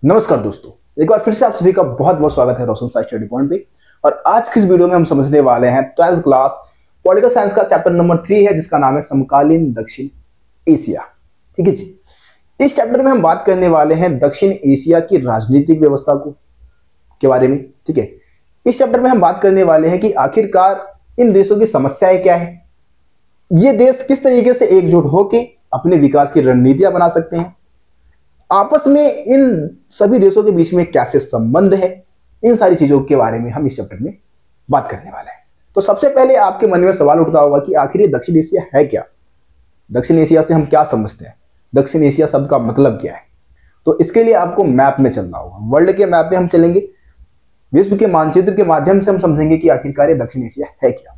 नमस्कार दोस्तों, एक बार फिर से आप सभी का बहुत बहुत स्वागत है रोशन साई स्टडी पॉइंट पे। और आज की इस वीडियो में हम समझने वाले हैं 12th क्लास पॉलिटिकल साइंस का चैप्टर नंबर 3 है, जिसका नाम है समकालीन दक्षिण एशिया। ठीक है जी। इस चैप्टर में हम बात करने वाले हैं दक्षिण एशिया की राजनीतिक व्यवस्था के बारे में। ठीक है, इस चैप्टर में हम बात करने वाले हैं कि आखिरकार इन देशों की समस्याएं क्या है, ये देश किस तरीके से एकजुट होकर अपने विकास की रणनीतियां बना सकते हैं, आपस में इन सभी देशों के बीच में कैसे संबंध है, इन सारी चीजों के बारे में हम इस चैप्टर में बात करने वाले हैं। तो सबसे पहले आपके मन में सवाल उठता होगा कि आखिर ये दक्षिण एशिया है क्या, दक्षिण एशिया से हम क्या समझते हैं, दक्षिण एशिया शब्द का मतलब क्या है। तो इसके लिए आपको मैप में चलना होगा, वर्ल्ड के मैप में हम चलेंगे, विश्व के मानचित्र के माध्यम से हम समझेंगे कि आखिरकार ये दक्षिण एशिया है क्या।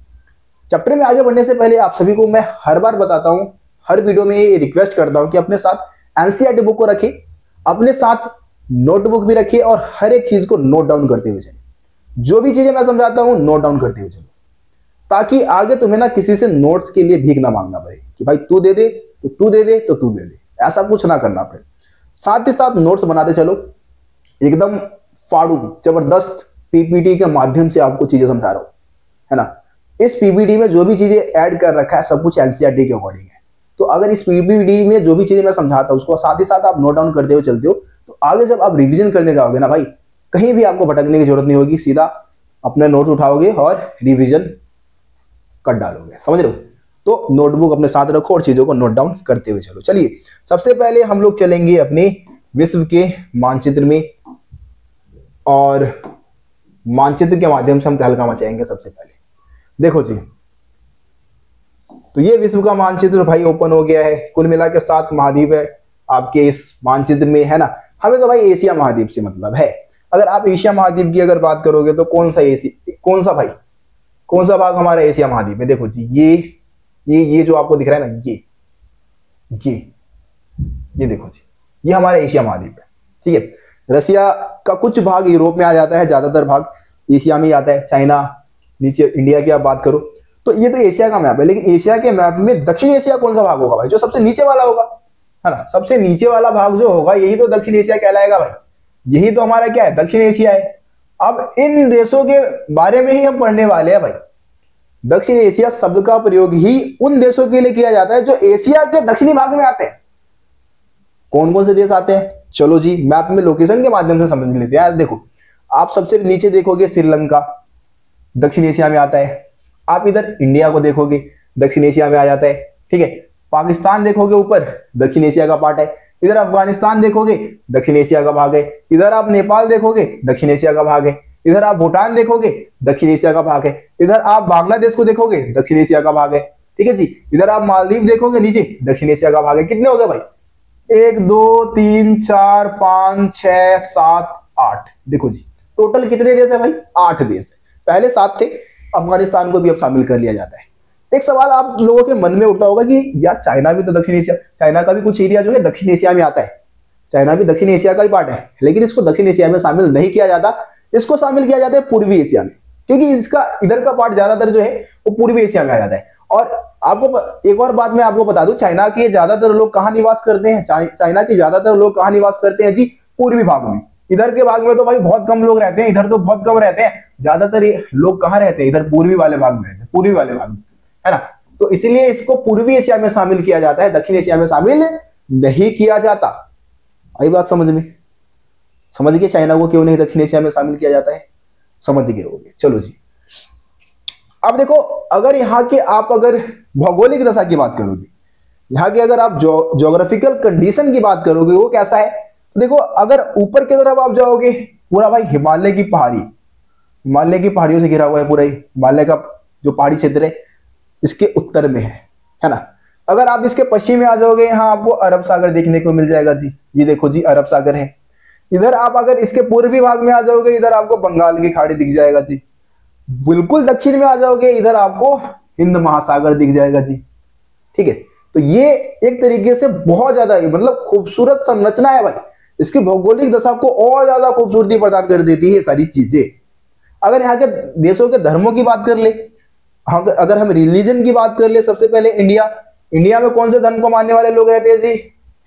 चैप्टर में आगे बढ़ने से पहले आप सभी को मैं हर बार बताता हूं, हर वीडियो में ये रिक्वेस्ट करता हूं कि अपने साथ एनसीईआरटी बुक को रखिए, अपने साथ नोटबुक भी रखिए और हर एक चीज को नोट डाउन करते हुए चलिए। जो भी चीजें मैं समझाता हूं नोट डाउन करते हुए चलो, ताकि आगे तुम्हें ना किसी से नोट्स के लिए भीख ना मांगना पड़े कि भाई तू दे दे तो तू दे दे तो तू दे दे, ऐसा कुछ ना करना पड़े। साथ ही साथ नोट्स बनाते चलो, एकदम फाड़ू जबरदस्त पीपीटी के माध्यम से आपको चीजें समझा रहा हूं, है ना। इस पीपीटी में जो भी चीजें ऐड कर रखा है सब कुछ एनसीईआरटी के अकॉर्डिंग है। तो अगर इस पीपीटी में जो भी चीजें मैं समझाता हूं उसको साथ ही साथ आप नोट डाउन करते हुए चलते हो, तो आगे जब आप रिवीजन करने जाओगे ना भाई, कहीं भी आपको भटकने की जरूरत नहीं होगी, सीधा अपने नोट्स उठाओगे और रिवीजन कर डालोगे। समझ रहे हो? तो नोटबुक अपने साथ रखो और चीजों को नोट डाउन करते हुए चलो। चलिए, सबसे पहले हम लोग चलेंगे अपने विश्व के मानचित्र में और मानचित्र के माध्यम से हम तहलका मचाएंगे। सबसे पहले देखो जी, तो ये विश्व का मानचित्र भाई ओपन हो गया है। कुल मिला के 7 महाद्वीप है आपके इस मानचित्र में, है ना। हमें तो भाई एशिया महाद्वीप से मतलब है। अगर आप एशिया महाद्वीप की अगर बात करोगे तो कौन सा भाग हमारा एशिया महाद्वीप में? देखो जी, ये जो आपको दिख रहा है ना, ये देखो जी, ये हमारा एशिया महाद्वीप है। ठीक है, रसिया का कुछ भाग यूरोप में आ जाता है, ज्यादातर भाग एशिया में ही आता है। चाइना, नीचे इंडिया की आप बात करो तो ये तो एशिया का मैप है। लेकिन एशिया के मैप में दक्षिण एशिया कौन सा भाग होगा भाई? जो सबसे नीचे वाला होगा, है ना। सबसे नीचे वाला भाग जो होगा यही तो दक्षिण एशिया कहलाएगा भाई। यही तो हमारा क्या है, दक्षिण एशिया है। अब इन देशों के बारे में ही हम पढ़ने वाले हैं भाई। दक्षिण एशिया शब्द का प्रयोग ही उन देशों के लिए किया जाता है जो एशिया के दक्षिणी भाग में आते हैं। कौन कौन से देश आते हैं, चलो जी मैप में लोकेशन के माध्यम से समझ लेते हैं। देखो, आप सबसे नीचे देखोगे श्रीलंका दक्षिण एशिया में आता है। आप इधर इंडिया को देखोगे दक्षिण एशिया में आ जाता है। ठीक है, पाकिस्तान देखोगे ऊपर, दक्षिण एशिया का पार्ट है। इधर अफगानिस्तान देखोगे, दक्षिण एशिया का भाग है। इधर आप नेपाल देखोगे, दक्षिण एशिया का भाग है। इधर आप भूटान देखोगे, दक्षिण एशिया का भाग है। इधर आप बांग्लादेश को देखोगे, दक्षिण एशिया का भाग है। ठीक है जी, इधर आप मालदीव देखोगे नीचे, दक्षिण एशिया का भाग है। कितने हो गए भाई? 1 2 3 4 5 6 7 8। देखो जी, टोटल कितने देश है भाई? 8 देश है। पहले 7 थे, अफगानिस्तान को भी अब शामिल कर लिया जाता है। एक सवाल आप लोगों के मन में उठा होगा कि यार चाइना भी तो दक्षिण एशिया, चाइना का भी कुछ एरिया जो है दक्षिण एशिया में आता है। चाइना भी दक्षिण एशिया का ही पार्ट है, लेकिन इसको दक्षिण एशिया में शामिल नहीं किया जाता, इसको शामिल किया जाता है पूर्वी एशिया में, क्योंकि इसका इधर का पार्ट ज्यादातर जो है वो पूर्वी एशिया में आ जाता है। और आपको एक और बात मैं आपको बता दूं, चाइना के ज्यादातर लोग कहाँ निवास करते हैं? चाइना के ज्यादातर लोग कहाँ निवास करते हैं जी? पूर्वी भाग में। इधर के भाग में तो भाई बहुत कम लोग रहते हैं, इधर तो बहुत कम रहते हैं। ज्यादातर लोग कहाँ रहते हैं? इधर पूर्वी वाले भाग में रहते हैं, पूर्वी वाले भाग में, है ना। तो इसलिए इसको पूर्वी एशिया में शामिल किया जाता है, दक्षिण एशिया में शामिल नहीं किया जाता। आई बात समझ में? समझ गए चाइना को क्यों नहीं दक्षिण एशिया में शामिल किया जाता है? समझ गए होंगे। चलो जी, अब देखो, अगर यहाँ के आप अगर भौगोलिक दशा की बात करोगे, यहाँ की अगर आप ज्योग्राफिकल कंडीशन की बात करोगे, वो कैसा है? देखो, अगर ऊपर की तरफ आप जाओगे, पूरा भाई हिमालय की पहाड़ियों से घिरा हुआ है पूरा ही। हिमालय का जो पहाड़ी क्षेत्र है इसके उत्तर में है ना। अगर आप इसके पश्चिम में आ जाओगे, यहाँ आपको अरब सागर देखने को मिल जाएगा जी। ये देखो जी, अरब सागर है। इधर आप अगर इसके पूर्वी भाग में आ जाओगे, इधर आपको बंगाल की खाड़ी दिख जाएगा जी। बिल्कुल दक्षिण में आ जाओगे, इधर आपको हिंद महासागर दिख जाएगा जी। ठीक है, तो ये एक तरीके से बहुत ज्यादा मतलब खूबसूरत संरचना है भाई। इसकी भौगोलिक दशा को और ज्यादा खूबसूरती प्रदान कर देती है सारी चीजें। अगर यहाँ के देशों के धर्मों की बात कर ले, अगर हम रिलीजन की बात कर ले, सबसे पहले इंडिया में कौन से धर्म को मानने वाले लोग रहते हैं जी?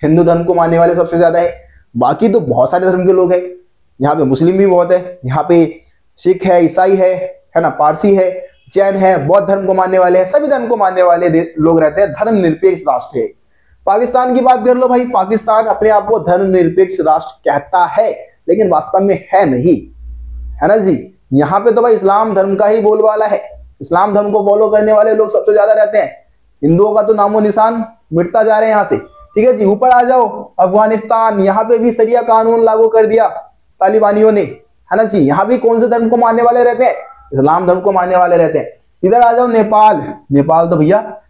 हिंदू धर्म को मानने वाले सबसे ज्यादा है। बाकी तो बहुत सारे धर्म के लोग हैं, यहाँ पे मुस्लिम भी बहुत है, यहाँ पे सिख है, ईसाई है ना, पारसी है, जैन है, बौद्ध धर्म को मानने वाले हैं, सभी धर्म को मानने वाले लोग रहते हैं। धर्मनिरपेक्ष राष्ट्र है। पाकिस्तान की बात कर लो भाई, पाकिस्तान अपने आप को धर्मनिरपेक्ष राष्ट्र कहता है, लेकिन वास्तव में है नहीं, है ना जी। यहाँ पे तो भाई इस्लाम धर्म का ही बोलबाला है, इस्लाम धर्म को फॉलो करने वाले लोग सबसे ज्यादा रहते हैं। हिंदुओं का तो नामो निशान मिटता जा रहे हैं यहाँ से, ठीक है जी। ऊपर आ जाओ, अफगानिस्तान, यहाँ पे भी शरिया कानून लागू कर दिया तालिबानियों ने, है ना जी। यहाँ भी कौन से धर्म को मानने वाले रहते हैं? इस्लाम धर्म को मानने वाले रहते हैं। इधर आ जाओ नेपाल, नेपाल तो भैया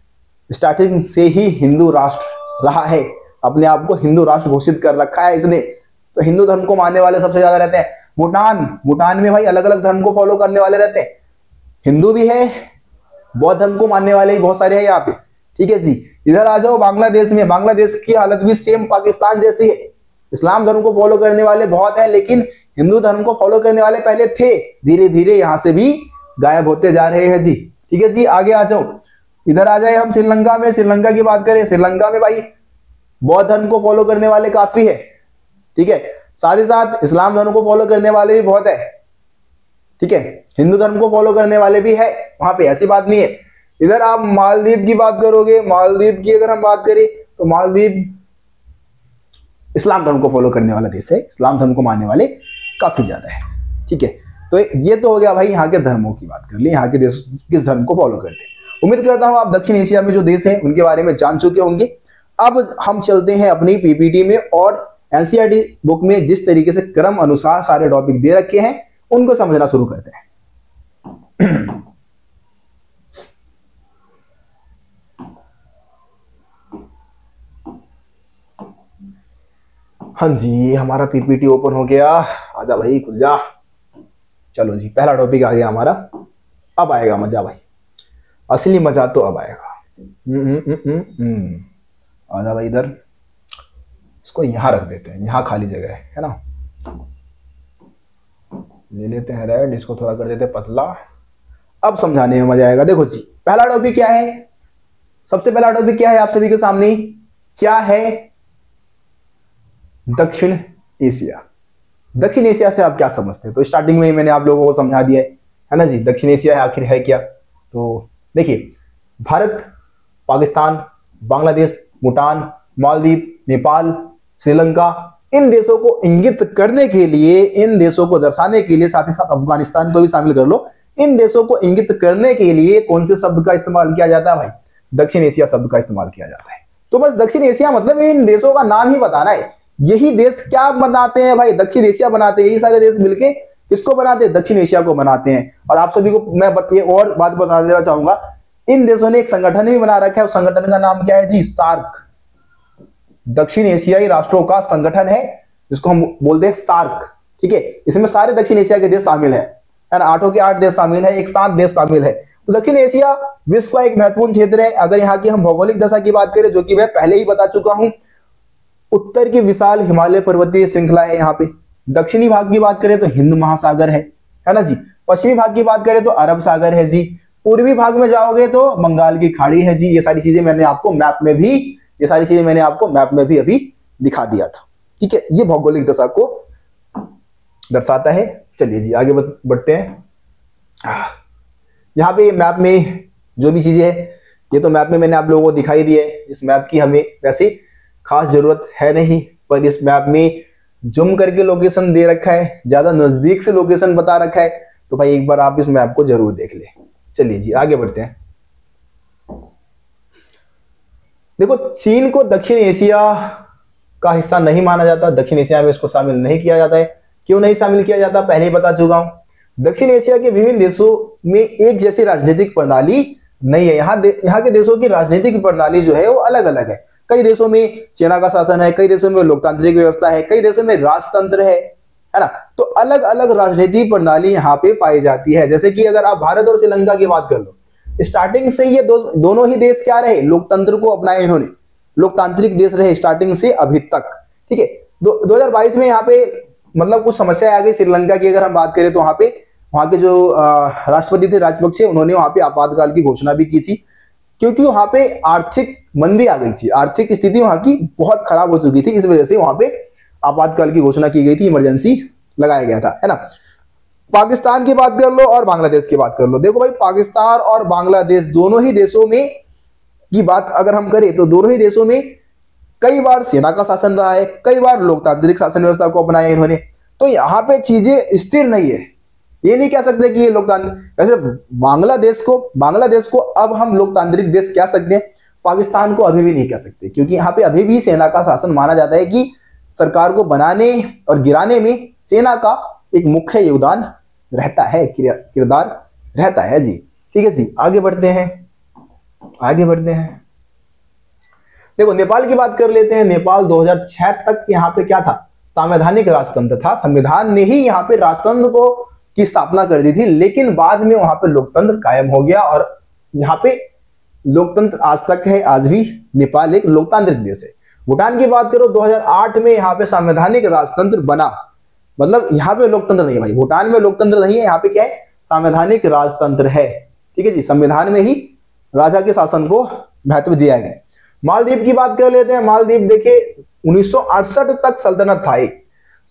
स्टार्टिंग से ही हिंदू राष्ट्र रहा है, अपने आप को हिंदू राष्ट्र घोषित कर रखा है इसने, तो हिंदू धर्म को मानने वाले सबसे ज्यादा रहते हैं। भूटान, भूटान में भाई अलग अलग धर्म को फॉलो करने वाले रहते हैं, हिंदू भी है, बौद्ध धर्म को मानने वाले भी बहुत सारे हैं यहाँ पे, ठीक है जी। इधर आ जाओ बांग्लादेश में, बांग्लादेश की हालत भी सेम पाकिस्तान जैसी है, इस्लाम धर्म को फॉलो करने वाले बहुत है, लेकिन हिंदू धर्म को फॉलो करने वाले पहले थे, धीरे धीरे यहां से भी गायब होते जा रहे हैं जी, ठीक है जी। आगे आ जाओ, इधर आ जाए हम श्रीलंका में, श्रीलंका की बात करें, श्रीलंका में भाई बौद्ध धर्म को फॉलो करने वाले काफी है, ठीक है, साथ ही साथ इस्लाम धर्म को फॉलो करने वाले भी बहुत है, ठीक है, हिंदू धर्म को फॉलो करने वाले भी है वहां पे, ऐसी बात नहीं है। इधर आप मालदीव की बात करोगे, मालदीव की अगर हम बात करें तो मालदीव इस्लाम धर्म को फॉलो करने वाला देश है, इस्लाम धर्म को मानने वाले काफी ज्यादा है, ठीक है। तो ये तो हो गया भाई यहाँ के धर्मों की बात कर ली, यहाँ के देश किस धर्म को फॉलो करते हैं। उम्मीद करता हूं आप दक्षिण एशिया में जो देश हैं उनके बारे में जान चुके होंगे। अब हम चलते हैं अपनी पीपीटी में, और एनसीईआरटी बुक में जिस तरीके से क्रम अनुसार सारे टॉपिक दे रखे हैं उनको समझना शुरू करते हैं। हाँ जी, हमारा पीपीटी ओपन हो गया, आजा भाई खुल जा। चलो जी, पहला टॉपिक आ गया हमारा, अब आएगा मजा भाई, असली मजा तो अब आएगा। आजा भाई इधर, इसको यहां रख देते हैं, यहां खाली जगह है ना, ले लेते हैं रेड, इसको थोड़ा कर देते हैं पतला, अब समझाने में मजा आएगा। देखो जी, पहला टॉपिक क्या है, सबसे पहला टॉपिक क्या है आप सभी के सामने, क्या है दक्षिण एशिया। दक्षिण एशिया से आप क्या समझते हैं? तो स्टार्टिंग में ही मैंने आप लोगों को समझा दिया है ना जी, दक्षिण एशिया आखिर है क्या। तो देखिए, भारत, पाकिस्तान, बांग्लादेश, भूटान, मालदीव, नेपाल, श्रीलंका, इन देशों को इंगित करने के लिए, इन देशों को दर्शाने के लिए, साथ ही साथ अफगानिस्तान को भी शामिल कर लो, इन देशों को इंगित करने के लिए कौन से शब्द का इस्तेमाल किया जाता है भाई? दक्षिण एशिया शब्द का इस्तेमाल किया जाता है। तो बस दक्षिण एशिया मतलब इन देशों का नाम ही बताना है। यही देश क्या बनाते हैं भाई? दक्षिण एशिया बनाते हैं। यही सारे देश मिलके किसको बनाते हैं? दक्षिण एशिया को बनाते हैं। और आप सभी को मैं और बात बता देना चाहूंगा, इन देशों ने एक संगठन भी बना रखा है, उस संगठन का नाम क्या है जी? सार्क। दक्षिण एशियाई राष्ट्रों का संगठन है जिसको हम बोलते हैं सार्क, ठीक है। इसमें सारे दक्षिण एशिया के देश शामिल है ना, 8 के 8 देश शामिल है, एक 7 देश शामिल है। तो दक्षिण एशिया विश्व का एक महत्वपूर्ण क्षेत्र है। अगर यहाँ की हम भौगोलिक दशा की बात करें, जो कि मैं पहले ही बता चुका हूं, उत्तर की विशाल हिमालय पर्वतीय श्रृंखला है यहाँ पे। दक्षिणी भाग की बात करें तो हिंद महासागर है ना जी। पश्चिमी भाग की बात करें तो अरब सागर है जी। पूर्वी भाग में जाओगे तो बंगाल की खाड़ी है जी। ये सारी चीजें मैंने आपको मैप में भी अभी दिखा दिया था, ठीक है। ये भौगोलिक दशा को दर्शाता है। चलिए जी आगे बढ़ते हैं। यहाँ पे मैप में जो भी चीजें है, ये तो मैप में मैंने आप लोगों को दिखाई दी है। इस मैप की हमें वैसे खास जरूरत है नहीं, पर इस मैप में जूम करके लोकेशन दे रखा है, ज्यादा नजदीक से लोकेशन बता रखा है, तो भाई एक बार आप इस मैप को जरूर देख ले। चलिए जी आगे बढ़ते हैं। देखो, चीन को दक्षिण एशिया का हिस्सा नहीं माना जाता, दक्षिण एशिया में इसको शामिल नहीं किया जाता है। क्यों नहीं शामिल किया जाता? पहले ही बता चुका हूं। दक्षिण एशिया के विभिन्न देशों में एक जैसी राजनीतिक प्रणाली नहीं है। यहाँ के देशों की राजनीतिक प्रणाली जो है वो अलग अलग है। कई देशों में सेना का शासन है, कई देशों में लोकतांत्रिक व्यवस्था है, कई देशों में राजतंत्र है ना। तो अलग अलग राजनीति प्रणाली यहाँ पे पाई जाती है। जैसे कि अगर आप भारत और श्रीलंका की बात कर लो, स्टार्टिंग से ये दोनों ही देश क्या रहे? लोकतंत्र को अपनाए इन्होंने, लोकतांत्रिक देश रहे स्टार्टिंग से अभी तक, ठीक है। 2022 में यहाँ पे मतलब कुछ समस्या आ गई श्रीलंका की। अगर हम बात करें तो वहां के जो राष्ट्रपति थे राजपक्षे, उन्होंने वहां पे आपातकाल की घोषणा भी की थी, क्योंकि वहां पे आर्थिक मंदी आ गई थी, आर्थिक स्थिति वहां की बहुत खराब हो चुकी थी। इस वजह से वहां पे आपातकाल की घोषणा की गई थी, इमरजेंसी लगाया गया था, है ना। पाकिस्तान की बात कर लो और बांग्लादेश की बात कर लो। देखो भाई, पाकिस्तान और बांग्लादेश दोनों ही देशों में की बात अगर हम करें तो दोनों ही देशों में कई बार सेना का शासन रहा है, कई बार लोकतांत्रिक शासन व्यवस्था को अपनाया इन्होंने। तो यहाँ पे चीजें स्थिर नहीं है, ये नहीं कह सकते कि ये लोकतांत्रिक। वैसे बांग्लादेश को अब हम लोकतांत्रिक देश कह सकते हैं, पाकिस्तान को अभी भी नहीं कह सकते, क्योंकि यहाँ पे अभी भी सेना का शासन माना जाता है कि सरकार को बनाने और गिराने में सेना का एक मुख्य योगदान रहता है, किरदार रहता है जी। ठीक है जी, आगे बढ़ते हैं। देखो नेपाल की बात कर लेते हैं। नेपाल 2006 तक यहाँ पे क्या था, संवैधानिक राजतंत्र था। संविधान ने ही यहाँ पे राजतंत्र को की स्थापना कर दी थी, लेकिन बाद में वहां पे लोकतंत्र कायम हो गया और यहाँ पे लोकतंत्र आज तक है। आज भी नेपाल एक लोकतांत्रिक देश है। भूटान की बात करो, 2008 में यहाँ पे संवैधानिक राजतंत्र बना, मतलब यहाँ पे लोकतंत्र नहीं है भाई, भूटान में लोकतंत्र नहीं है, यहाँ पे क्या है, संवैधानिक राजतंत्र है। ठीक है जी, संविधान में ही राजा के शासन को महत्व दिया गया। मालदीव की बात कर लेते हैं। मालदीव देखिए 1968 तक सल्तनत था।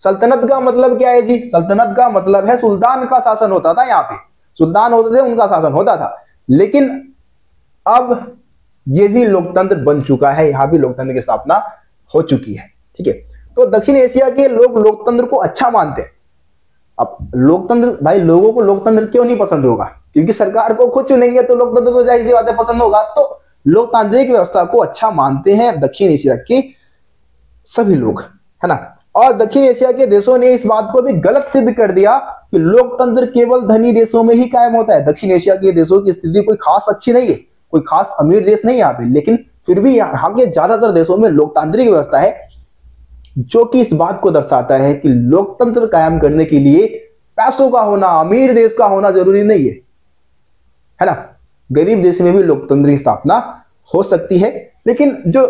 सल्तनत का मतलब क्या है जी, सल्तनत का मतलब है सुल्तान का शासन होता था। यहाँ पे सुल्तान होते थे, उनका शासन होता था। लेकिन अब ये भी लोकतंत्र बन चुका है, यहाँ भी लोकतंत्र की स्थापना हो चुकी है। ठीक है, तो दक्षिण एशिया के लोग लोकतंत्र को अच्छा मानते हैं। अब लोकतंत्र, भाई लोगों को लोकतंत्र क्यों नहीं पसंद होगा, क्योंकि सरकार को खुद चुनेंगे तो लोकतंत्र तो जाहिर सी बात है पसंद होगा। तो लोकतांत्रिक व्यवस्था को अच्छा मानते हैं दक्षिण एशिया के सभी लोग, है ना। और दक्षिण एशिया के देशों ने इस बात को भी गलत सिद्ध कर दिया कि लोकतंत्र केवल धनी देशों में ही कायम होता है। दक्षिण एशिया के देशों की स्थिति कोई खास अच्छी नहीं है, कोई खास अमीर देश नहीं यहाँ पे, लेकिन फिर भी यहाँ के ज्यादातर देशों में लोकतांत्रिक व्यवस्था है, जो कि इस बात को दर्शाता है कि लोकतंत्र कायम करने के लिए पैसों का होना, अमीर देश का होना जरूरी नहीं है ना। गरीब देश में भी लोकतंत्र की स्थापना हो सकती है। लेकिन जो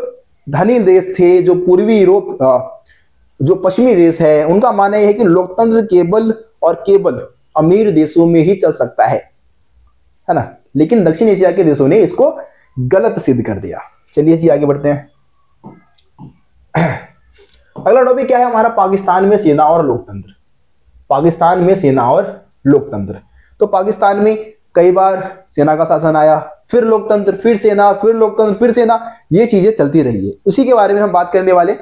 धनी देश थे, जो पूर्वी यूरोप, जो पश्चिमी देश है, उनका मानना यह है कि लोकतंत्र केवल अमीर देशों में ही चल सकता है ना। लेकिन दक्षिण एशिया के देशों ने इसको गलत सिद्ध कर दिया। चलिए जी आगे बढ़ते हैं। अगला टॉपिक क्या है हमारा, पाकिस्तान में सेना और लोकतंत्र। पाकिस्तान में सेना और लोकतंत्र। तो पाकिस्तान में कई बार सेना का शासन आया, फिर लोकतंत्र, फिर सेना, फिर लोकतंत्र, फिर सेना, ये चीजें चलती रही है। उसी के बारे में हम बात करने वाले।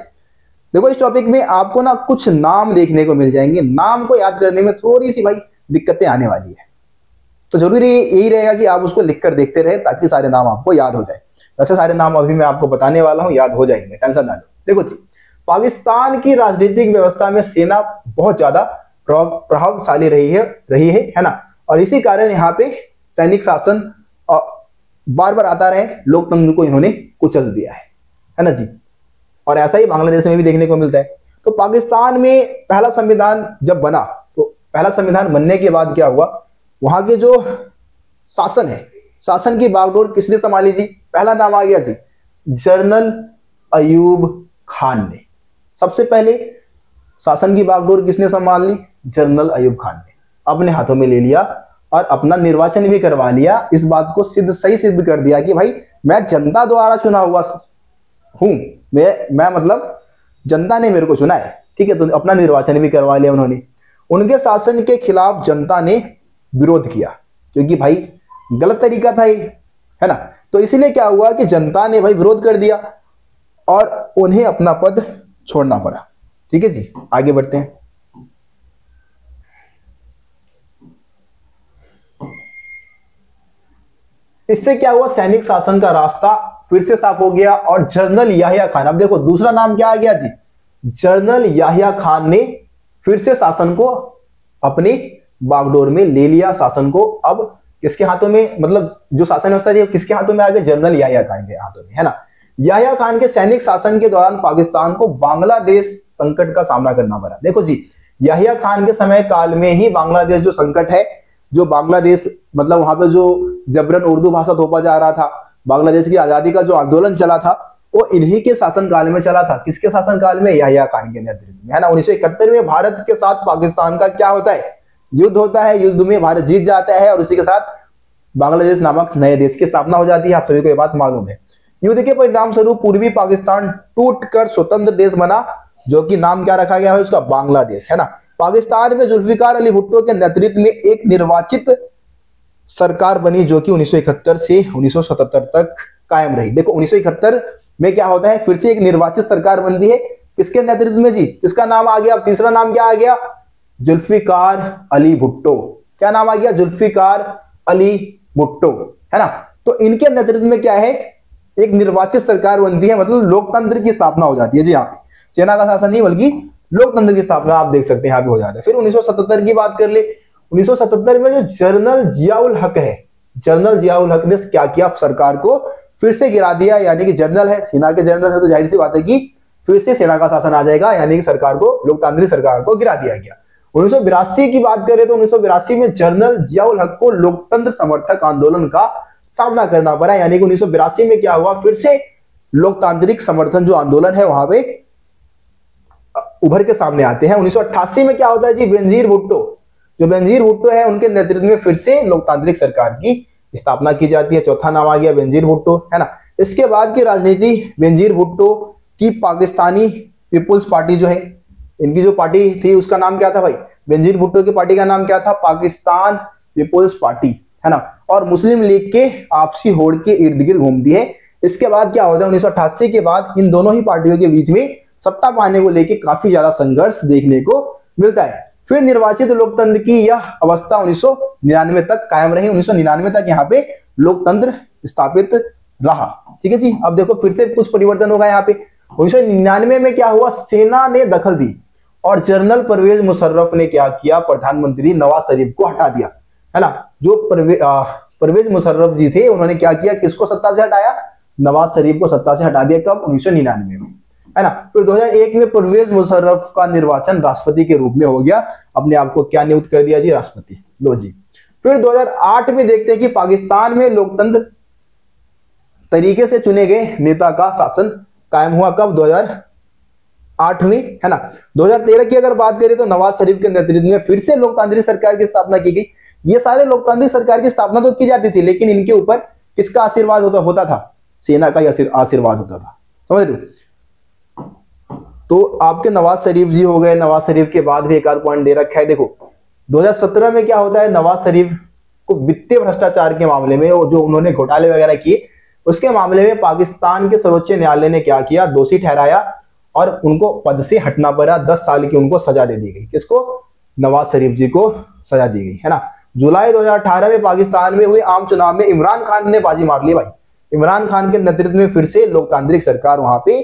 देखो इस टॉपिक में आपको ना कुछ नाम देखने को मिल जाएंगे, नाम को याद करने में थोड़ी सी भाई दिक्कतें आने वाली है, तो जरूरी यही रहेगा कि आप उसको लिखकर देखते रहे ताकि सारे नाम आपको याद हो जाए। वैसे सारे नाम अभी मैं आपको बताने वाला हूं, याद हो जाएंगे, टेंशन ना लो। देखो जी, पाकिस्तान की राजनीतिक व्यवस्था में सेना बहुत ज्यादा प्रभावशाली रही है ना। और इसी कारण यहाँ पे सैनिक शासन बार बार आता रहे, लोकतंत्र को इन्होंने कुचल दिया है ना जी। और ऐसा ही बांग्लादेश में भी देखने को मिलता है। तो पाकिस्तान में पहला संविधान जब बना, तो पहला संविधान बनने के बाद क्या हुआ, वहां के जो शासन है, शासन की बागडोर किसने संभाली जी, पहला नाम आ गया जी, जनरल अयूब खान ने। सबसे पहले शासन की बागडोर किसने संभाल ली, जनरल अयूब खान ने अपने हाथों में ले लिया और अपना निर्वाचन भी करवा लिया। इस बात को सही सिद्ध कर दिया कि भाई मैं जनता द्वारा चुना हुआ हूं, मैं मतलब जनता ने मेरे को चुना है। ठीक है, तो अपना निर्वाचन भी करवा लिया उन्होंने। उनके शासन के खिलाफ जनता ने विरोध किया, क्योंकि भाई गलत तरीका था ये, है ना। तो इसलिए क्या हुआ कि जनता ने भाई विरोध कर दिया और उन्हें अपना पद छोड़ना पड़ा। ठीक है जी, आगे बढ़ते हैं। इससे क्या हुआ, सैनिक शासन का रास्ता फिर से साफ हो गया और जनरल याहिया खान, अब देखो दूसरा नाम क्या आ गया जी, जनरल याहिया खान ने फिर से शासन को अपने बागडोर में ले लिया। शासन को अब किसके हाथों में, मतलब जो शासन व्यवस्था थी किसके हाथों में आ गया, जनरल याहिया खान के हाथों में, है ना। याहिया खान के सैनिक शासन के दौरान पाकिस्तान को बांग्लादेश संकट का सामना करना पड़ा। देखो जी, याहिया खान के समय काल में ही बांग्लादेश जो संकट है, जो बांग्लादेश मतलब वहां पे जो जबरन उर्दू भाषा थोपा जा रहा था, बांग्लादेश की आजादी का जो आंदोलन चला था, वो इन्हीं के शासनकाल में चला था। किसके शासनकाल में, याहिया खान के नेतृत्व में, है ना। 1971 में भारत के साथ पाकिस्तान का क्या होता है, युद्ध होता है। युद्ध में भारत जीत जाता है और उसी के साथ बांग्लादेश नामक नए देश की स्थापना हो जाती है। आप सभी को यह बात मालूम है। युद्ध के परिणाम स्वरूप पूर्वी पाकिस्तान टूटकर स्वतंत्र देश बना। जो कि नाम क्या रखा गया है उसका, बांग्लादेश, है ना। पाकिस्तान में जुल्फिकार अली भुट्टो के नेतृत्व में एक निर्वाचित सरकार बनी जो कि 1971 से 1977 तक कायम रही। देखो 1971 में क्या होता है, फिर से एक निर्वाचित सरकार बनती है, किसके नेतृत्व में जी, किसका नाम आ गया, तीसरा नाम क्या आ गया, जुल्फिकार अली भुट्टो। क्या नाम आ गया, जुल्फिकार अली भुट्टो, है ना। तो इनके नेतृत्व में क्या है, एक निर्वाचित सरकार बनती है, मतलब लोकतंत्र की स्थापना हो जाती है जी। यहाँ पे सेना का शासन नहीं बल्कि लोकतंत्र की स्थापना आप देख सकते हैं यहाँ पे हो जाता है। फिर 1977 की बात कर ले, 1977 में जो जनरल जियाउल हक है, जनरल जियाउल हक ने क्या किया, सरकार को फिर से गिरा दिया, यानी कि जनरल है, सेना के जनरल है, तो जाहिर सी बात है कि फिर से सेना का शासन आ जाएगा, यानी कि सरकार को, लोकतांत्रिक सरकार को गिरा दिया गया। 1982 की बात करें तो 1982 में जनरल जियाउल हक को लोकतंत्र समर्थक आंदोलन का सामना करना पड़ा, यानी कि 1982 में क्या हुआ, फिर से लोकतांत्रिक समर्थन जो आंदोलन है वहां पे उभर के सामने आते हैं। 1988 में क्या होता है जी, बेनजीर भुट्टो, जो बेनजीर भुट्टो है उनके नेतृत्व में फिर से लोकतांत्रिक सरकार की स्थापना की जाती है। चौथा नाम आ गया बेनजीर भुट्टो, है ना। इसके बाद की राजनीति, बेनजीर भुट्टो की पाकिस्तानी पीपुल्स पार्टी जो है, इनकी जो पार्टी थी उसका नाम क्या था भाई, बेनजीर भुट्टो की पार्टी का नाम क्या था, पाकिस्तान पीपुल्स पार्टी, है ना। और मुस्लिम लीग के आपसी होड़ के इर्द गिर्द घूमती है। इसके बाद क्या होता है, 1988 के बाद इन दोनों ही पार्टियों के बीच में सत्ता पाने को लेकर काफी ज्यादा संघर्ष देखने को मिलता है। फिर निर्वाचित लोकतंत्र की यह अवस्था 1999 तक कायम रही। 1999 तक यहाँ पे लोकतंत्र स्थापित रहा, ठीक है जी। अब देखो फिर से कुछ परिवर्तन होगा यहाँ पे। 1999 में क्या हुआ, सेना ने दखल दी और जनरल परवेज मुशर्रफ ने क्या किया, प्रधानमंत्री नवाज शरीफ को हटा दिया, है ना। जो परवेज मुशर्रफ जी थे उन्होंने क्या किया, किसको सत्ता से हटाया, नवाज शरीफ को सत्ता से हटा दिया। कब, 1999 में, है ना। फिर 2001 में परवेज मुशर्रफ का निर्वाचन राष्ट्रपति के रूप में हो गया, अपने आप को क्या नियुक्त कर दिया जी, राष्ट्रपति, लो जी। फिर 2008 में देखते हैं कि पाकिस्तान में लोकतंत्र तरीके से चुने गए नेता का शासन कायम हुआ। कब, 2008 में, है ना। 2013 की अगर बात करें तो नवाज शरीफ के नेतृत्व में फिर से लोकतांत्रिक सरकार की स्थापना की गई। ये सारे लोकतांत्रिक सरकार की स्थापना तो की जाती थी, लेकिन इनके ऊपर किसका आशीर्वाद होता था, सेना का आशीर्वाद होता था, समझ रहे हो। तो आपके नवाज शरीफ जी हो गए, नवाज शरीफ के बाद भी एक आध पॉइंट दे रखा है। देखो 2017 में क्या होता है, नवाज शरीफ को वित्तीय भ्रष्टाचार के मामले में, जो उन्होंने घोटाले वगैरह किए उसके मामले में पाकिस्तान के सर्वोच्च न्यायालय ने क्या किया, दोषी ठहराया और उनको पद से हटना पड़ा। 10 साल की उनको सजा दे दी गई। किसको, नवाज शरीफ जी को सजा दी गई, है ना। जुलाई 2018 में पाकिस्तान में हुए आम चुनाव में इमरान खान ने बाजी मार ली भाई। इमरान खान के नेतृत्व में फिर से लोकतांत्रिक सरकार वहां पे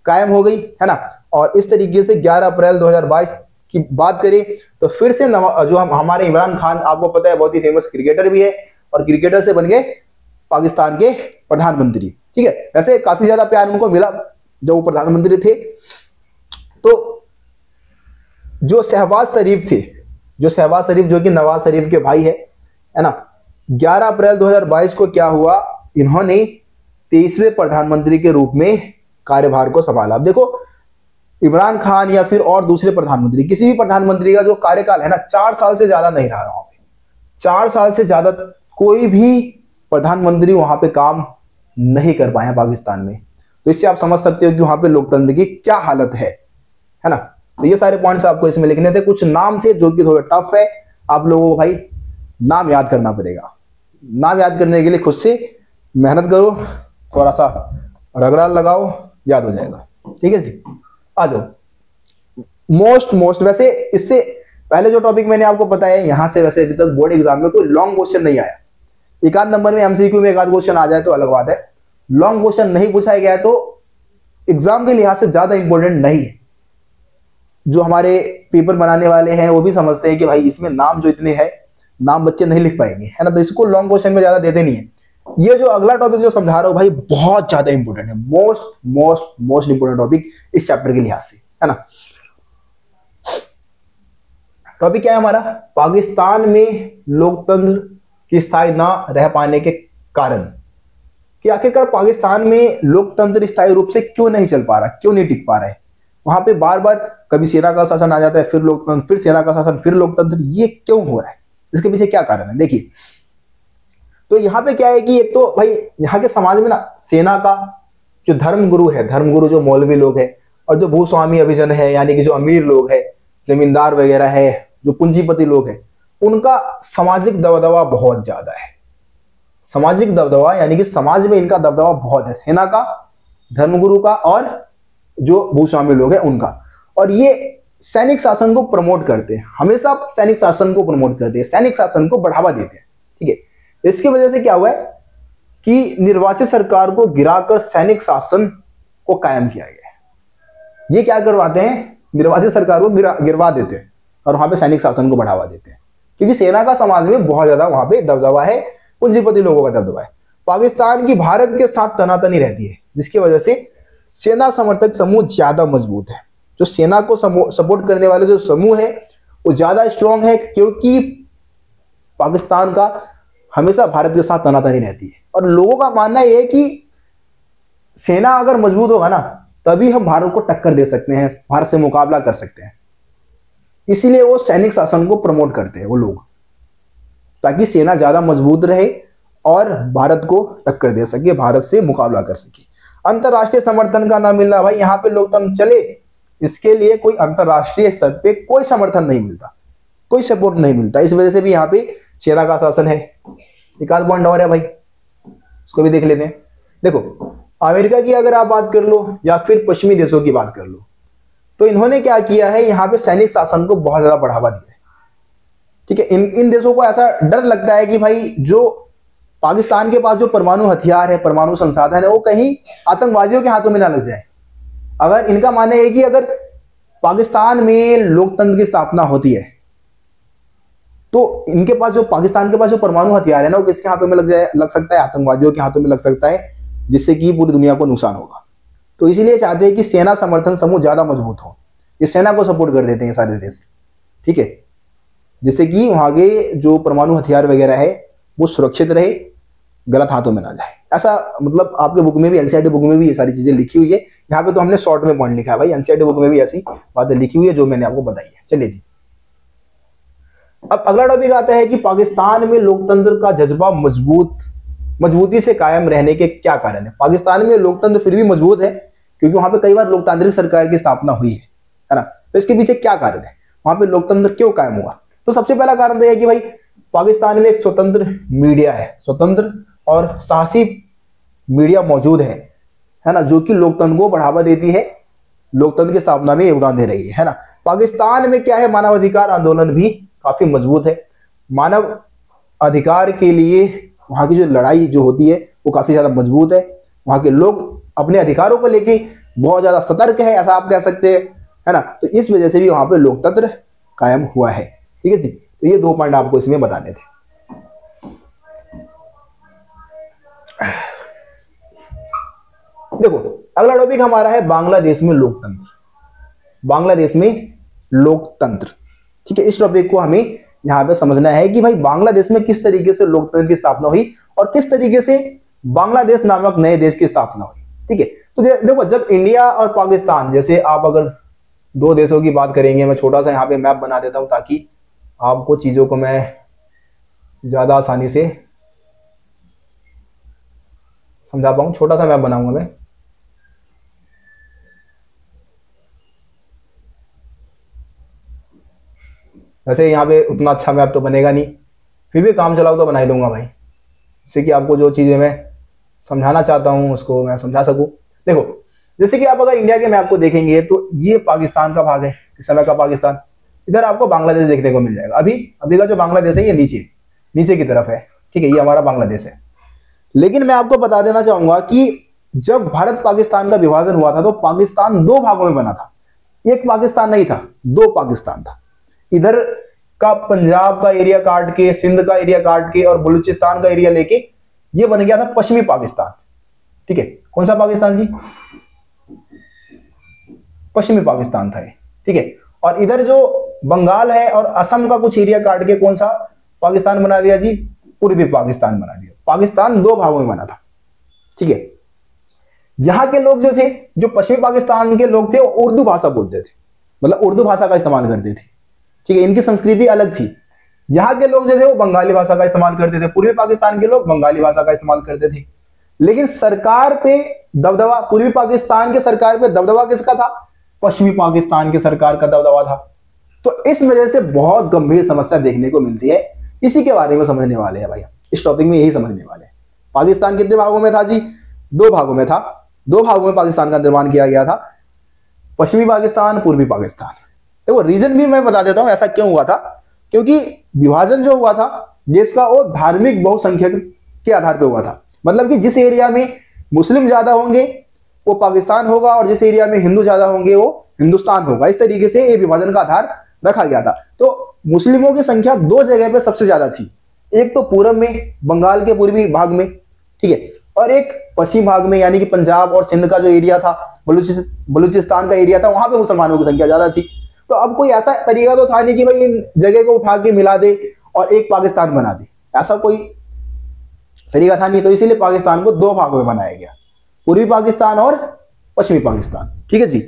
कायम हो गई, है ना। और इस तरीके से 11 अप्रैल 2022 की बात करें तो फिर से जो हमारे इमरान खान, आपको पता है बहुत ही फेमस क्रिकेटर भी है और क्रिकेटर से बन गए पाकिस्तान के प्रधानमंत्री, ठीक है। वैसे काफी ज्यादा प्यार उनको मिला जब वो प्रधानमंत्री थे। तो जो शहबाज शरीफ थे, जो शहबाज शरीफ जो कि नवाज शरीफ के भाई है ना, 11 अप्रैल 2022 को क्या हुआ, इन्होंने 23वें प्रधानमंत्री के रूप में कार्यभार को संभाला। अब देखो इमरान खान या फिर और दूसरे प्रधानमंत्री, किसी भी प्रधानमंत्री का जो कार्यकाल है ना 4 साल से ज्यादा नहीं रहा वहां पे। 4 साल से ज्यादा कोई भी प्रधानमंत्री वहां पे काम नहीं कर पाए हैं पाकिस्तान में। तो इससे आप समझ सकते हो कि वहां पे लोकतंत्र की क्या हालत है ना। तो ये सारे पॉइंट्स आपको इसमें लिखने थे। कुछ नाम थे जो कि थोड़े टफ है, आप लोगों को भाई नाम याद करना पड़ेगा। नाम याद करने के लिए खुद से मेहनत करो, थोड़ा सा रगड़ा लगाओ, याद हो जाएगा, ठीक है जी। आ जाओ मोस्ट वैसे इससे पहले जो टॉपिक मैंने आपको बताया यहां से, वैसे अभी तक बोर्ड एग्जाम में कोई लॉन्ग क्वेश्चन नहीं आया। एक आध नंबर में एमसीक्यू में एक आध क्वेश्चन आ जाए तो अलग बात है। लॉन्ग क्वेश्चन नहीं पूछा गया है तो एग्जाम के लिहाज से ज्यादा इंपॉर्टेंट नहीं है। जो हमारे पेपर बनाने वाले हैं वो भी समझते हैं कि भाई इसमें नाम जो इतने हैं, नाम बच्चे नहीं लिख पाएंगे, है ना। तो इसको लॉन्ग क्वेश्चन में ज्यादा देते नहीं है। ये जो अगला टॉपिक जो समझा रहा हूं भाई बहुत ज्यादा इंपॉर्टेंट है, मोस्ट इंपॉर्टेंट टॉपिक इस चैप्टर के लिहाज से, है ना। टॉपिक क्या है हमारा, पाकिस्तान में लोकतंत्र की स्थायी ना रह पाने के कारण, कि आखिरकार पाकिस्तान में लोकतंत्र स्थायी रूप से क्यों नहीं चल पा रहा, क्यों नहीं टिक पा रहा है। वहां पे बार बार कभी सेना का शासन आ जाता है, फिर लोकतंत्र, फिर सेना का शासन, फिर लोकतंत्र, ये क्यों हो रहा है, इसके पीछे क्या कारण है। देखिए तो यहाँ पे क्या है कि एक तो भाई यहाँ के समाज में ना सेना का जो धर्मगुरु है, धर्मगुरु जो मौलवी लोग हैं और जो भूस्वामी अभिजन है, यानी कि जो अमीर लोग हैं, जमींदार वगैरह है, जो पूंजीपति लोग हैं, उनका सामाजिक दबदबा बहुत ज्यादा है। सामाजिक दबदबा यानी कि समाज में इनका दबदबा बहुत है, सेना का, धर्मगुरु का और जो भूस्वामी लोग हैं उनका। और ये सैनिक शासन को प्रमोट करते हैं, हमेशा सैनिक शासन को प्रमोट करते हैं, सैनिक शासन को बढ़ावा देते हैं। ठीक है, इसकी वजह से क्या हुआ है कि निर्वाचित सरकार को गिराकर सैनिक शासन को कायम किया गया है। ये क्या करवाते हैं, निर्वाचित सरकार को गिरवा देते हैं और वहां पे सैनिक शासन को बढ़ावा देते हैं, क्योंकि सेना का समाज में बहुत ज्यादा वहां पे दबदबा है, पूंजीपति लोगों का दबदबा है। पाकिस्तान की भारत के साथ तनातनी रहती है, जिसकी वजह से सेना समर्थक समूह ज्यादा मजबूत है। जो सेना को सपोर्ट करने वाले जो समूह है वो ज्यादा स्ट्रांग है, क्योंकि पाकिस्तान का हमेशा भारत के साथ तनातनी रहती है। और लोगों का मानना यह है कि सेना अगर मजबूत होगा ना, तभी हम भारत को टक्कर दे सकते हैं, भारत से मुकाबला कर सकते हैं। इसीलिए वो सैनिक शासन को प्रमोट करते हैं वो लोग, ताकि सेना ज्यादा मजबूत रहे और भारत को टक्कर दे सके, भारत से मुकाबला कर सके। अंतरराष्ट्रीय समर्थन का ना मिलना, भाई यहाँ पे लोकतंत्र चले, इसके लिए कोई अंतरराष्ट्रीय स्तर पे कोई समर्थन नहीं मिलता, कोई सपोर्ट नहीं मिलता। इस वजह से भी यहाँ पे सेना का शासन है। एक आध पॉइंट और है भाई, उसको भी देख लेते हैं। देखो, अमेरिका की अगर आप बात कर लो या फिर पश्चिमी देशों की बात कर लो, तो इन्होंने क्या किया है, यहाँ पे सैनिक शासन को बहुत ज्यादा बढ़ावा दिया है। ठीक है, इन देशों को ऐसा डर लगता है कि भाई जो पाकिस्तान के पास जो परमाणु हथियार है, परमाणु संसाधन है, वो कहीं आतंकवादियों के हाथों में ना लग जाए। अगर इनका मानना है कि अगर पाकिस्तान में लोकतंत्र की स्थापना होती है, तो इनके पास जो पाकिस्तान के पास जो परमाणु हथियार है ना, वो किसके हाथों में लग सकता है, आतंकवादियों के हाथों में लग सकता है, जिससे कि पूरी दुनिया को नुकसान होगा। तो इसीलिए चाहते हैं कि सेना समर्थन समूह ज्यादा मजबूत हो, ये सेना को सपोर्ट कर देते हैं सारे देश। ठीक है, जिससे कि वहां के जो परमाणु हथियार वगैरह है वो सुरक्षित रहे, गलत हाथों में ना जाए। ऐसा मतलब आपके बुक में भी, एनसीईआरटी बुक में भी ये सारी चीजें लिखी हुई है। यहाँ पे तो हमने शॉर्ट में पॉइंट लिखा है भाई, एनसीईआरटी बुक में भी ऐसी बातें लिखी हुई है जो मैंने आपको बताई है। चलिए जी, अब अगला टॉपिक आता है कि पाकिस्तान में लोकतंत्र का जज्बा मजबूती से कायम रहने के क्या कारण है। पाकिस्तान में लोकतंत्र फिर भी मजबूत है, क्योंकि वहां पे कई बार लोकतांत्रिक सरकार की स्थापना हुई है ना। तो इसके पीछे क्या कारण है, वहां पे लोकतंत्र क्यों कायम हुआ? तो सबसे पहला कारण तो यह है कि भाई पाकिस्तान में एक स्वतंत्र मीडिया है, स्वतंत्र और साहसी मीडिया मौजूद है ना, जो कि लोकतंत्र को बढ़ावा देती है, लोकतंत्र की स्थापना में योगदान दे रही है ना। पाकिस्तान में क्या है, मानवाधिकार आंदोलन भी काफी मजबूत है। मानव अधिकार के लिए वहां की जो लड़ाई जो होती है वो काफी ज्यादा मजबूत है। वहां के लोग अपने अधिकारों को लेके बहुत ज्यादा सतर्क है, ऐसा आप कह सकते हैं, है ना। तो इस वजह से भी वहां पे लोकतंत्र कायम हुआ है। ठीक है जी, तो ये 2 पॉइंट आपको इसमें बताने थे। देखो, अगला टॉपिक हमारा है बांग्लादेश में लोकतंत्र। बांग्लादेश में लोकतंत्र, ठीक है, इस टॉपिक को हमें यहां पे समझना है कि भाई बांग्लादेश में किस तरीके से लोकतंत्र की स्थापना हुई और किस तरीके से बांग्लादेश नामक नए देश की स्थापना हुई। ठीक है, तो देखो, जब इंडिया और पाकिस्तान, जैसे आप अगर 2 देशों की बात करेंगे, मैं छोटा सा यहाँ पे मैप बना देता हूं ताकि आपको चीजों को मैं ज्यादा आसानी से समझा पाऊं। छोटा सा मैप बनाऊंगा मैं। वैसे यहाँ पे उतना अच्छा मैप तो बनेगा नहीं, फिर भी काम चलाओ तो बना ही दूंगा भाई, जिससे कि आपको जो चीजें मैं समझाना चाहता हूं उसको मैं समझा सकूं। देखो, जैसे कि आप अगर इंडिया के मैप को देखेंगे तो ये पाकिस्तान का भाग है, इस समय का पाकिस्तान। इधर आपको बांग्लादेश देखने को मिल जाएगा। अभी का जो बांग्लादेश है ये नीचे की तरफ है। ठीक है, ये हमारा बांग्लादेश है। लेकिन मैं आपको बता देना चाहूंगा कि जब भारत पाकिस्तान का विभाजन हुआ था तो पाकिस्तान 2 भागों में बना था। एक पाकिस्तान नहीं था, 2 पाकिस्तान था। इधर का पंजाब का एरिया काट के, सिंध का एरिया काट के और बलूचिस्तान का एरिया लेके ये बन गया था पश्चिमी पाकिस्तान। ठीक है, कौन सा पाकिस्तान जी? पश्चिमी पाकिस्तान था ये। ठीक है, और इधर जो बंगाल है और असम का कुछ एरिया काट के कौन सा पाकिस्तान बना दिया जी? पूर्वी पाकिस्तान बना दिया। पाकिस्तान 2 भागों में बना था। ठीक है, यहां के लोग जो थे, जो पश्चिमी पाकिस्तान के लोग थे, वो उर्दू भाषा बोलते थे, मतलब उर्दू भाषा का इस्तेमाल करते थे। ठीक है, इनकी संस्कृति अलग थी। यहाँ के लोग जो थे वो बंगाली भाषा का इस्तेमाल करते थे, पूर्वी पाकिस्तान के लोग बंगाली भाषा का इस्तेमाल करते थे। लेकिन सरकार पे दबदबा, पूर्वी पाकिस्तान के सरकार पे दबदबा किसका था? पश्चिमी पाकिस्तान की सरकार का दबदबा था। तो इस वजह से बहुत गंभीर समस्या देखने को मिलती है। इसी के बारे में समझने वाले हैं भाई, इस टॉपिक में यही समझने वाले हैं। पाकिस्तान कितने भागों में था जी? 2 भागों में था। 2 भागों में पाकिस्तान का निर्माण किया गया था, पश्चिमी पाकिस्तान, पूर्वी पाकिस्तान। देखो रीजन भी मैं बता देता हूं ऐसा क्यों हुआ था। क्योंकि विभाजन जो हुआ था देश का, वो धार्मिक बहुसंख्यक के आधार पर हुआ था। मतलब कि जिस एरिया में मुस्लिम ज्यादा होंगे वो पाकिस्तान होगा, और जिस एरिया में हिंदू ज्यादा होंगे वो हिंदुस्तान होगा। इस तरीके से ये विभाजन का आधार रखा गया था। तो मुस्लिमों की संख्या 2 जगह पे सबसे ज्यादा थी, एक तो पूरब में, बंगाल के पूर्वी भाग में, ठीक है, और एक पश्चिम भाग में, यानी कि पंजाब और सिंध का जो एरिया था, बलूचिस्तान का एरिया था, वहां पे मुसलमानों की संख्या ज्यादा थी। तो अब कोई ऐसा तरीका तो था नहीं कि भाई इन जगह को उठा के मिला दे और एक पाकिस्तान बना दे, ऐसा कोई तरीका था नहीं। तो इसीलिए पाकिस्तान को 2 भागों में बनाया गया, पूर्वी पाकिस्तान और पश्चिमी पाकिस्तान। ठीक है जी।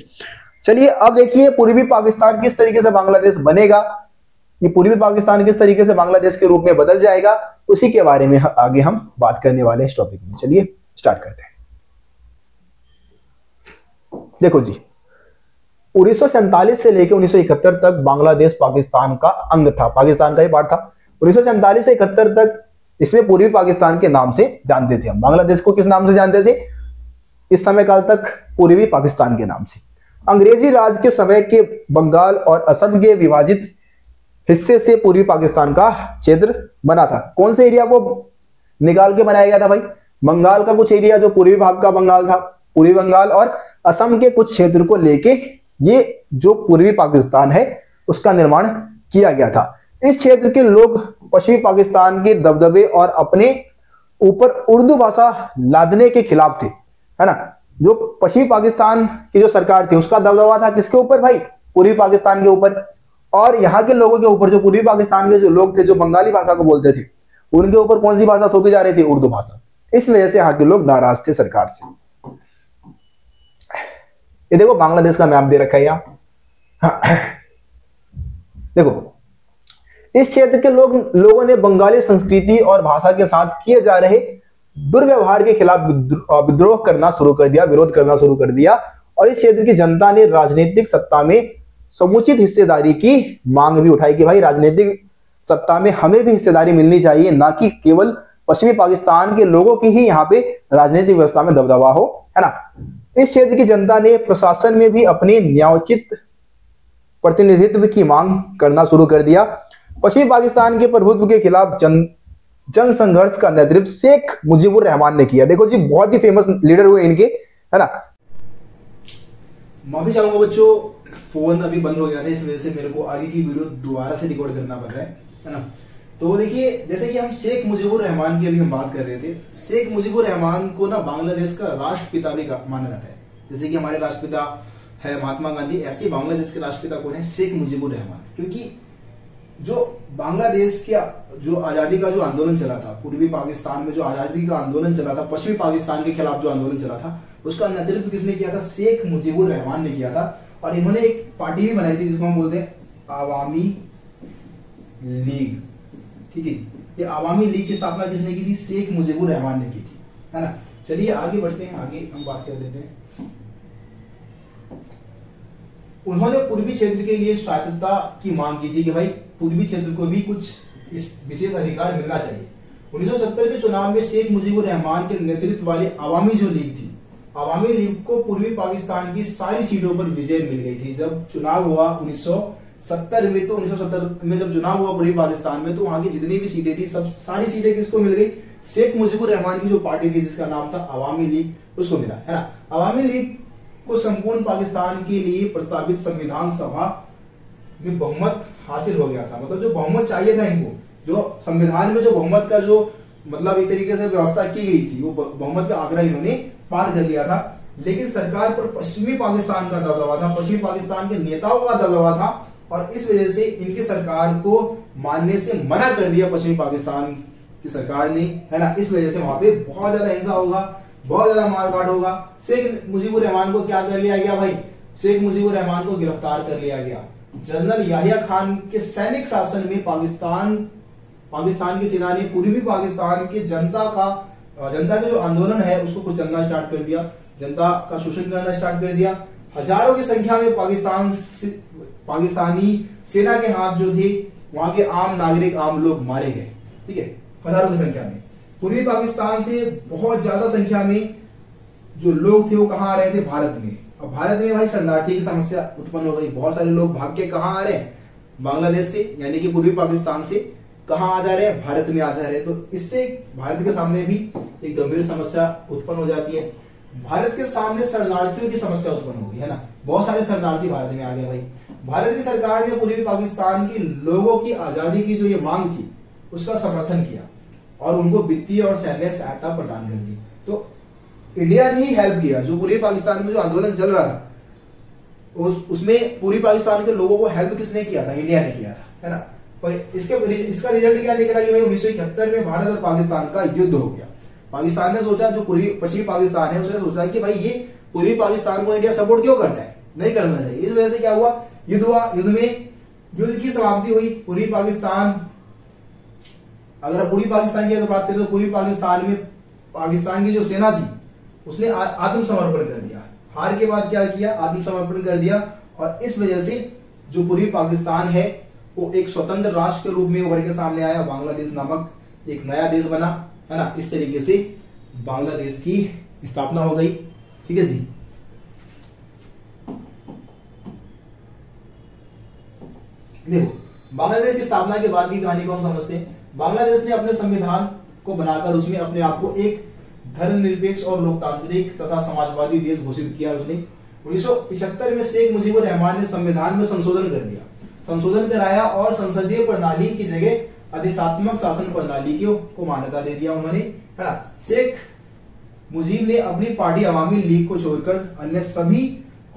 चलिए अब देखिए पूर्वी पाकिस्तान किस तरीके से बांग्लादेश बनेगा, ये पूर्वी पाकिस्तान किस तरीके से बांग्लादेश के रूप में बदल जाएगा, उसी के बारे में आगे हम बात करने वाले हैं इस टॉपिक में। चलिए स्टार्ट करते हैं। देखो जी, 1947 से लेकर 1971 तक बांग्लादेश पाकिस्तान का अंग था, पाकिस्तान का ही पार्ट था। 1947 से 71 तक इसमें पूर्वी पाकिस्तान के नाम से जानते थे हम। बांग्लादेश को किस नाम से जानते थे इस समय काल तक? पूर्वी पाकिस्तान के नाम से। अंग्रेजी राज के समय के बंगाल और असम के विभाजित हिस्से से पूर्वी पाकिस्तान का क्षेत्र बना था। कौन से एरिया को निकाल के बनाया गया था भाई? बंगाल का कुछ एरिया जो पूर्वी भाग का बंगाल था, पूर्वी बंगाल, और असम के कुछ क्षेत्र को लेके ये जो पूर्वी पाकिस्तान है उसका निर्माण किया गया था। इस क्षेत्र के लोग पश्चिमी पाकिस्तान के दबदबे और अपने ऊपर उर्दू भाषा लादने के खिलाफ थे, है ना। जो पश्चिमी पाकिस्तान की जो सरकार थी उसका दबदबा था किसके ऊपर भाई? पूर्वी पाकिस्तान के ऊपर। और यहाँ के लोगों के ऊपर, जो पूर्वी पाकिस्तान के जो लोग थे जो बंगाली भाषा को बोलते थे, उनके ऊपर कौन सी भाषा थोपी जा रही थी? उर्दू भाषा। इस वजह से यहाँ के लोग नाराज थे सरकार से। ये देखो बांग्लादेश का मैप दे रखा है यहाँ। देखो इस क्षेत्र के लोगों ने बंगाली संस्कृति और भाषा के साथ किए जा रहे दुर्व्यवहार के खिलाफ विद्रोह करना शुरू कर दिया, विरोध करना शुरू कर दिया। और इस क्षेत्र की जनता ने राजनीतिक सत्ता में समुचित हिस्सेदारी की मांग भी उठाई कि भाई राजनीतिक सत्ता में हमें भी हिस्सेदारी मिलनी चाहिए, ना कि केवल पश्चिमी पाकिस्तान के लोगों की ही यहाँ पे राजनीतिक व्यवस्था में दबदबा हो, है ना। इस क्षेत्र की जनता ने प्रशासन में भी अपने न्यायोचित प्रतिनिधित्व की मांग करना शुरू कर दिया। पश्चिमी पाकिस्तान के प्रभुत्व के खिलाफ जन संघर्ष का नेतृत्व शेख मुजीबुर रहमान ने किया। देखो जी बहुत ही फेमस लीडर हुए इनके, है ना। माफी चाहूंगा बच्चों, फोन अभी बंद हो गया था, इस वजह से मेरे को आगे की वीडियो दोबारा से रिकॉर्ड करना पड़ रहा है ना। तो देखिए जैसे कि हम शेख मुजीबुर रहमान की अभी हम बात कर रहे थे, शेख मुजीबुर रहमान को ना बांग्लादेश का राष्ट्रपिता भी माना जाता है। जैसे कि हमारे राष्ट्रपिता है महात्मा गांधी, ऐसे ही बांग्लादेश के राष्ट्रपिता कौन है? शेख मुजीबुर रहमान। क्योंकि जो बांग्लादेश के जो आजादी का जो आंदोलन चला था, पूर्वी पाकिस्तान में जो आजादी का आंदोलन चला था, पश्चिमी पाकिस्तान के खिलाफ जो आंदोलन चला था, उसका नेतृत्व किसने किया था? शेख मुजीबुर रहमान ने किया था। और इन्होंने एक पार्टी भी बनाई थी जिसको हम बोलते हैं आवामी लीग। ठीक है, ये आवामी लीग की स्थापना किसने की थी? शेख मुजीबुर रहमान ने की थी, है ना। चलिए आगे बढ़ते हैं, आगे हम बात कर लेते हैं। उन्होंने पूर्वी क्षेत्र के लिए स्वायत्तता की मांग की थी कि भाई पूर्वी क्षेत्र को भी कुछ इस विशेष अधिकार मिलना चाहिए। 1970 के चुनाव में शेख मुजीबुर रहमान के नेतृत्व वाली आवामी जो लीग थी, आवामी लीग को पूर्वी पाकिस्तान की सारी सीटों पर विजय मिल गई थी। जब चुनाव हुआ 1970 में, तो 1970 में जब चुनाव हुआ पूर्वी पाकिस्तान में, तो वहां की जितनी भी सीटें थी सब सारी सीटें किसको मिल गई? शेख मुजीबुर रहमान की जो पार्टी थी जिसका नाम था आवामी लीग, उसको मिला, है ना। आवामी लीग को संपूर्ण पाकिस्तान के लिए प्रस्तावित संविधान सभा में बहुमत हासिल हो गया था। मतलब जो बहुमत चाहिए था इनको, जो संविधान में जो बहुमत का जो मतलब एक तरीके से व्यवस्था की गई थी, वो बहुमत का आंकड़ा इन्होंने पार कर लिया था। लेकिन सरकार पर पश्चिमी पाकिस्तान का दबदबा था, पश्चिमी पाकिस्तान के नेताओं का दबदबा था, और इस वजह से इनकी सरकार को मानने से मना कर दिया पश्चिमी पाकिस्तान की सरकार ने, है ना। इस वजह से वहां पे बहुत ज्यादा हिंसा होगा, बहुत ज्यादा मारकाट होगा। शेख मुजीबुर रहमान को क्या कर लिया गया भाई? शेख मुजीबुर रहमान को गिरफ्तार कर लिया गया। जनरल याहिया खान के सैनिक शासन में पाकिस्तान की सेना ने पूर्वी पाकिस्तान की जनता के जो आंदोलन है उसको कुचलना स्टार्ट कर दिया, जनता का शोषण करना स्टार्ट कर दिया। हजारों की संख्या में पाकिस्तानी सेना के हाथ जो थे, वहां के आम नागरिक, आम लोग मारे गए। ठीक है, हजारों की संख्या में। पूर्वी पाकिस्तान से बहुत ज्यादा संख्या में जो लोग थे वो कहां आ रहे थे? भारत में। अब भारत में भाई शरणार्थी की समस्या उत्पन्न हो गई। बहुत सारे लोग भाग के कहां आ रहे हैं? बांग्लादेश से, यानी कि पूर्वी पाकिस्तान से कहां आ जा रहे हैं? भारत में आ जा रहे हैं। तो इससे भारत के सामने भी एक गंभीर समस्या उत्पन्न हो जाती है। भारत के सामने शरणार्थियों की समस्या उत्पन्न हो गई है ना, बहुत सारे शरणार्थी भारत में आ गए भाई। भारत की सरकार ने पूर्वी पाकिस्तान के लोगों की आजादी की जो ये मांग थी उसका समर्थन किया और उनको वित्तीय और सैन्य सहायता प्रदान कर दी। तो इंडिया ने ही हेल्प किया। जो पूर्वी पाकिस्तान में जो आंदोलन चल रहा था उसमें पूर्वी पाकिस्तान के लोगों को हेल्प किसने किया था? इंडिया ने किया था, है ना। पर इसका रिजल्ट क्या निकला कि भाई 1971 में भारत और पाकिस्तान का युद्ध हो गया। पाकिस्तान ने सोचा, जो पश्चिमी पाकिस्तान है उसने सोचा कि भाई ये पूर्वी पाकिस्तान को इंडिया सपोर्ट क्यों करता है, नहीं करना चाहिए। इस वजह से क्या हुआ? युद्ध हुआ। युद्ध की समाप्ति हुई। पूर्वी पाकिस्तान, अगर पूर्वी पाकिस्तान की अगर बात करें तो पूर्वी पाकिस्तान में पाकिस्तान की जो सेना थी उसने आत्मसमर्पण कर दिया। हार के बाद क्या किया? आत्मसमर्पण कर दिया। और इस वजह से जो पूर्वी पाकिस्तान है वो एक स्वतंत्र राष्ट्र के रूप में उभर के सामने आया। बांग्लादेश नामक एक नया देश बना, है ना। इस तरीके से बांग्लादेश की स्थापना हो गई। ठीक है जी। देखो, बांग्लादेश की स्थापना के बाद की कहानी को हम समझते हैं। बांग्लादेश ने अपने संविधान को बनाकर उसमें अपने आप को एक धर्मनिरपेक्ष और लोकतांत्रिक तथा समाजवादी देश घोषित किया। उसने 1975 में शेख मुजीबुर रहमान ने संविधान में संशोधन कर दिया, संशोधन कराया और संसदीय प्रणाली की जगह अधिशात्मक शासन प्रणाली को मान्यता दे दिया उन्होंने, है ना। शेख मुजीब ने अपनी पार्टी अवामी लीग को छोड़कर अन्य सभी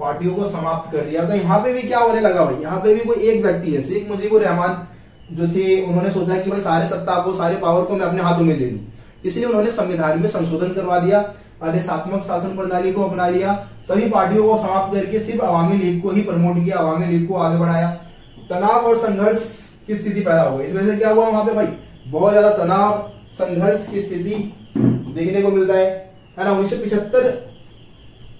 पार्टियों को समाप्त कर दिया। तो यहाँ पे भी क्या होने लगा भाई? यहाँ पे भी कोई एक व्यक्ति है, शेख मुजीबुर रहमान जो थे, उन्होंने सोचा कि भाई सारे सत्ता को, सारे पावर को मैं अपने हाथों में ले लूं। इसलिए उन्होंने संविधान में संशोधन करवा दिया, अधिशात्मक शासन प्रणाली को अपना लिया, सभी पार्टियों को समाप्त करके सिर्फ अवामी लीग को ही प्रमोट किया, अवामी लीग को आगे बढ़ाया। तनाव और संघर्ष की स्थिति पैदा हो गई। इस वजह से क्या हुआ वहां पे भाई? बहुत ज्यादा तनाव, संघर्ष की स्थिति देखने को मिलता है ना। 1975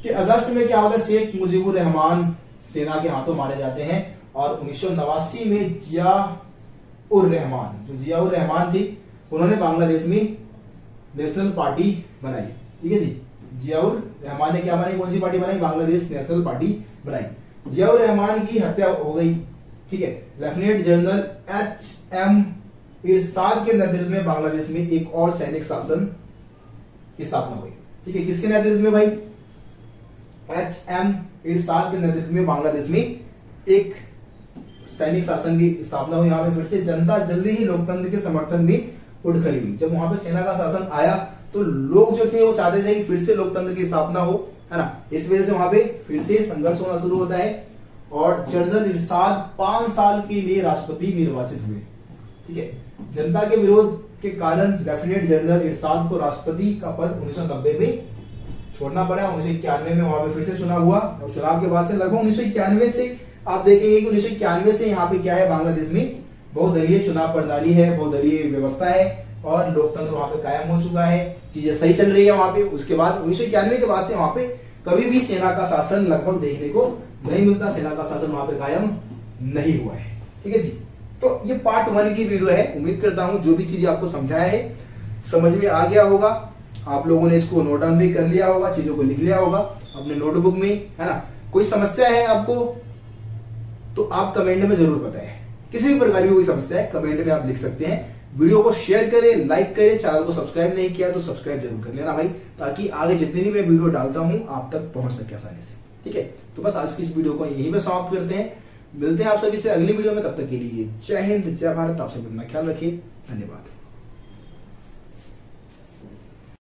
के अगस्त में क्या होता है? शेख मुजीबुर रहमान सेना के हाथों मारे जाते हैं और 1989 में जियाउर रहमान, जो जियाउर रहमान थी, उन्होंने बांग्लादेश में नेशनल पार्टी बनाई। ठीक है जी। जियाउर रहमान ने क्या बनाई? कौन सी पार्टी बनाई? बांग्लादेश नेशनल पार्टी बनाई। जियाउर रहमान की हत्या हो गई। ठीक है। लेफ्टिनेंट जनरल HM इरशाद के नेतृत्व में बांग्लादेश में एक और सैनिक शासन की स्थापना हुई। ठीक है। किसके नेतृत्व में भाई? HM इरशाद के नेतृत्व में बांग्लादेश में एक सैनिक शासन की स्थापना हुई। यहाँ पे फिर से जनता जल्दी ही लोकतंत्र के समर्थन में उठ खड़ी हुई। जब वहां पे सेना का शासन आया तो लोग जो थे वो चाहते थे कि फिर से लोकतंत्र की स्थापना हो, है ना। इस वजह से वहां पे फिर से संघर्ष होना शुरू होता है और जनरल इरशाद 5 साल के लिए राष्ट्रपति निर्वाचित हुए। ठीक है। जनता के विरोध के कारण लेफ्टिनेंट जनरल इरशाद को राष्ट्रपति का पद 1990 में छोड़ना पड़ा। 1991 में वहां पे फिर से चुनाव हुआ और चुनाव के बाद से लगभग 1991 से आप देखेंगे कि 1991 से यहाँ पे क्या है? बांग्लादेश में बहुदलीय चुनाव प्रणाली है, बहुदलीय व्यवस्था है और लोकतंत्र वहां पे कायम हो चुका है, चीजें सही चल रही है वहां पे। उसके बाद 1991 के बाद से वहां पे कभी भी सेना का शासन लगभग देखने को नहीं मिलता, सेना का शासन वहां पे कायम नहीं हुआ है। ठीक है जी। तो ये पार्ट 1 की वीडियो है। उम्मीद करता हूं जो भी चीजें आपको समझाया है समझ में आ गया होगा। आप लोगों ने इसको नोट डाउन भी कर लिया होगा, चीजों को लिख लिया होगा अपने नोटबुक में, है ना। कोई समस्या है आपको तो आप कमेंट में जरूर बताएं। किसी भी प्रकार की कोई समस्या है कमेंट में आप लिख सकते हैं। वीडियो को शेयर करें, लाइक करें, चैनल को सब्सक्राइब नहीं किया तो सब्सक्राइब जरूर कर लेना भाई, ताकि आगे जितनी भी मैं वीडियो डालता हूं आप तक पहुंच सके आसानी से। ठीक है। तो बस आज की इस वीडियो को यहीं पे समाप्त करते हैं। मिलते हैं आप सभी से अगली वीडियो में। तब तक के लिए जय हिंद, जय भारत। आप सभी अपना ख्याल रखिए। धन्यवाद।